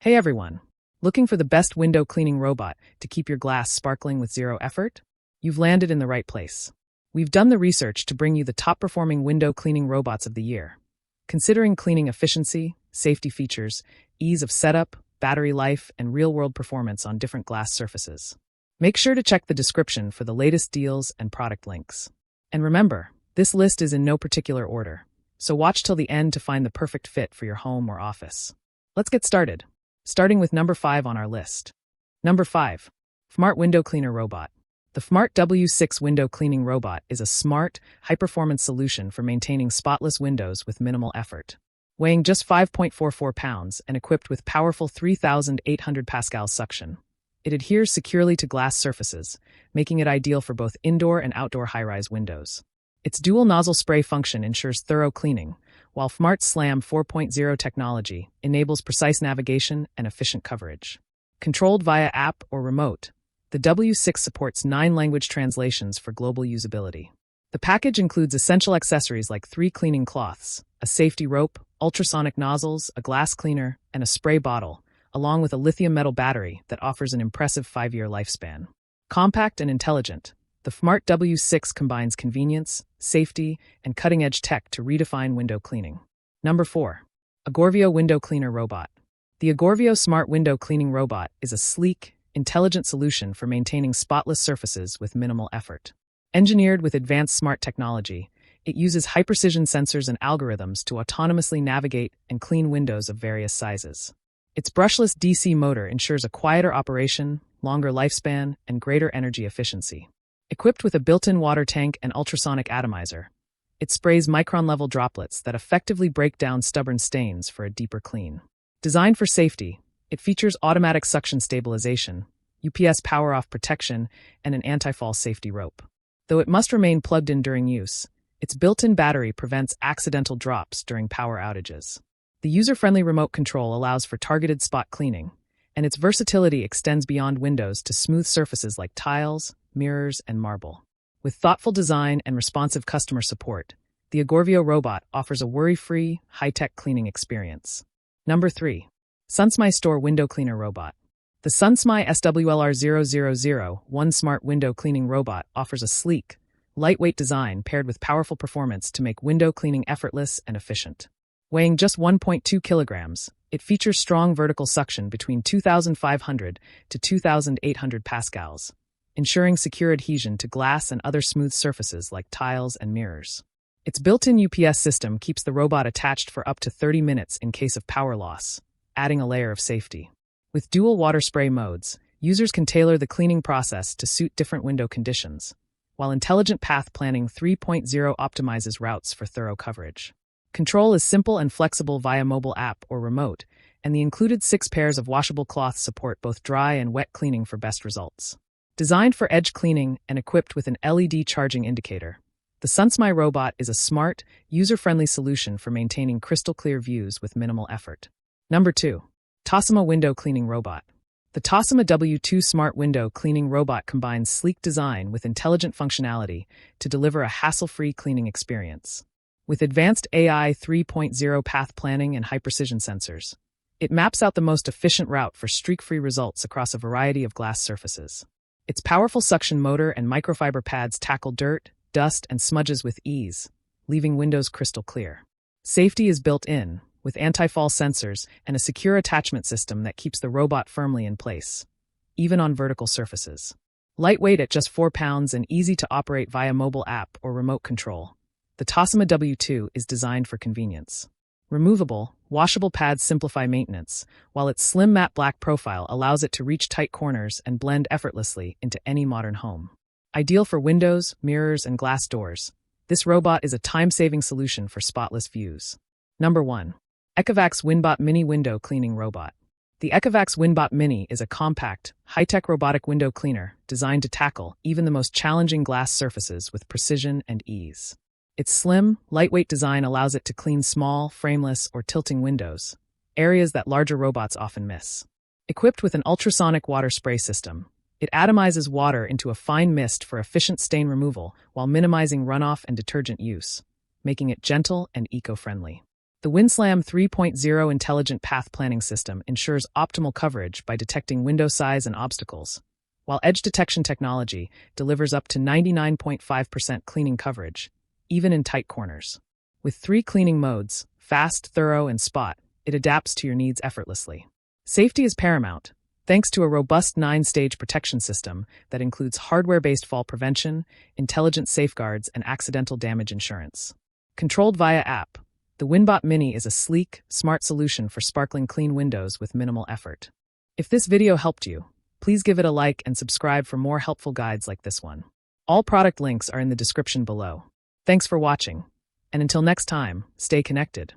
Hey everyone! Looking for the best window cleaning robot to keep your glass sparkling with zero effort? You've landed in the right place. We've done the research to bring you the top-performing window cleaning robots of the year. Considering cleaning efficiency, safety features, ease of setup, battery life, and real-world performance on different glass surfaces. Make sure to check the description for the latest deals and product links. And remember, this list is in no particular order, so watch till the end to find the perfect fit for your home or office. Let's get started. Starting with number 5 on our list. Number 5. Smart Window Cleaner Robot. The Windbot W2 window cleaning robot is a smart, high-performance solution for maintaining spotless windows with minimal effort. Weighing just 5.44 pounds and equipped with powerful 3,800 pascal suction, it adheres securely to glass surfaces, making it ideal for both indoor and outdoor high-rise windows. Its dual nozzle spray function ensures thorough cleaning, while Smart Slam 4.0 technology enables precise navigation and efficient coverage. Controlled via app or remote, the W2 supports 9 language translations for global usability. The package includes essential accessories like 3 cleaning cloths, a safety rope, ultrasonic nozzles, a glass cleaner, and a spray bottle, along with a lithium metal battery that offers an impressive 5-year lifespan. Compact and intelligent, the Smart W2 combines convenience, safety, and cutting-edge tech to redefine window cleaning. Number 4. Agorvio Window Cleaner Robot. The Agorvio Smart Window Cleaning Robot is a sleek, intelligent solution for maintaining spotless surfaces with minimal effort. Engineered with advanced smart technology, it uses high-precision sensors and algorithms to autonomously navigate and clean windows of various sizes. Its brushless DC motor ensures a quieter operation, longer lifespan, and greater energy efficiency. Equipped with a built-in water tank and ultrasonic atomizer, it sprays micron-level droplets that effectively break down stubborn stains for a deeper clean. Designed for safety, it features automatic suction stabilization, UPS power-off protection, and an anti-fall safety rope. Though it must remain plugged in during use, its built-in battery prevents accidental drops during power outages. The user-friendly remote control allows for targeted spot cleaning, and its versatility extends beyond windows to smooth surfaces like tiles, mirrors, and marble. With thoughtful design and responsive customer support, the Agorvio robot offers a worry-free, high-tech cleaning experience. Number 3. Tossimma Store Window Cleaner Robot. The Tossimma SWLR0001 Smart Window Cleaning Robot offers a sleek, lightweight design paired with powerful performance to make window cleaning effortless and efficient. Weighing just 1.2 kilograms, it features strong vertical suction between 2,500 to 2,800 pascals, ensuring secure adhesion to glass and other smooth surfaces like tiles and mirrors. Its built-in UPS system keeps the robot attached for up to 30 minutes in case of power loss, adding a layer of safety. With dual water spray modes, users can tailor the cleaning process to suit different window conditions, while Intelligent Path Planning 3.0 optimizes routes for thorough coverage. Control is simple and flexible via mobile app or remote, and the included 6 pairs of washable cloths support both dry and wet cleaning for best results. Designed for edge cleaning and equipped with an LED charging indicator, the Tossimma robot is a smart, user-friendly solution for maintaining crystal-clear views with minimal effort. Number 2. Tossimma Window Cleaning Robot. The Tossimma W2 Smart Window Cleaning Robot combines sleek design with intelligent functionality to deliver a hassle-free cleaning experience. With advanced AI 3.0 path planning and high-precision sensors, it maps out the most efficient route for streak-free results across a variety of glass surfaces. Its powerful suction motor and microfiber pads tackle dirt, dust, and smudges with ease, leaving windows crystal clear. Safety is built in, with anti-fall sensors and a secure attachment system that keeps the robot firmly in place, even on vertical surfaces. Lightweight at just 4 pounds and easy to operate via mobile app or remote control, the Tossimma W2 is designed for convenience. Removable, washable pads simplify maintenance, while its slim matte black profile allows it to reach tight corners and blend effortlessly into any modern home. Ideal for windows, mirrors, and glass doors, this robot is a time-saving solution for spotless views. Number 1. Echovax Windbot Mini Window Cleaning Robot. The Echovax Windbot Mini is a compact, high-tech robotic window cleaner designed to tackle even the most challenging glass surfaces with precision and ease. Its slim, lightweight design allows it to clean small, frameless, or tilting windows, areas that larger robots often miss. Equipped with an ultrasonic water spray system, it atomizes water into a fine mist for efficient stain removal while minimizing runoff and detergent use, making it gentle and eco-friendly. The WindSlam 3.0 intelligent path planning system ensures optimal coverage by detecting window size and obstacles, while edge detection technology delivers up to 99.5% cleaning coverage, even in tight corners. With 3 cleaning modes, fast, thorough, and spot, it adapts to your needs effortlessly. Safety is paramount, thanks to a robust 9-stage protection system that includes hardware-based fall prevention, intelligent safeguards, and accidental damage insurance. Controlled via app, the Windbot Mini is a sleek, smart solution for sparkling clean windows with minimal effort. If this video helped you, please give it a like and subscribe for more helpful guides like this one. All product links are in the description below. Thanks for watching, and until next time, stay connected.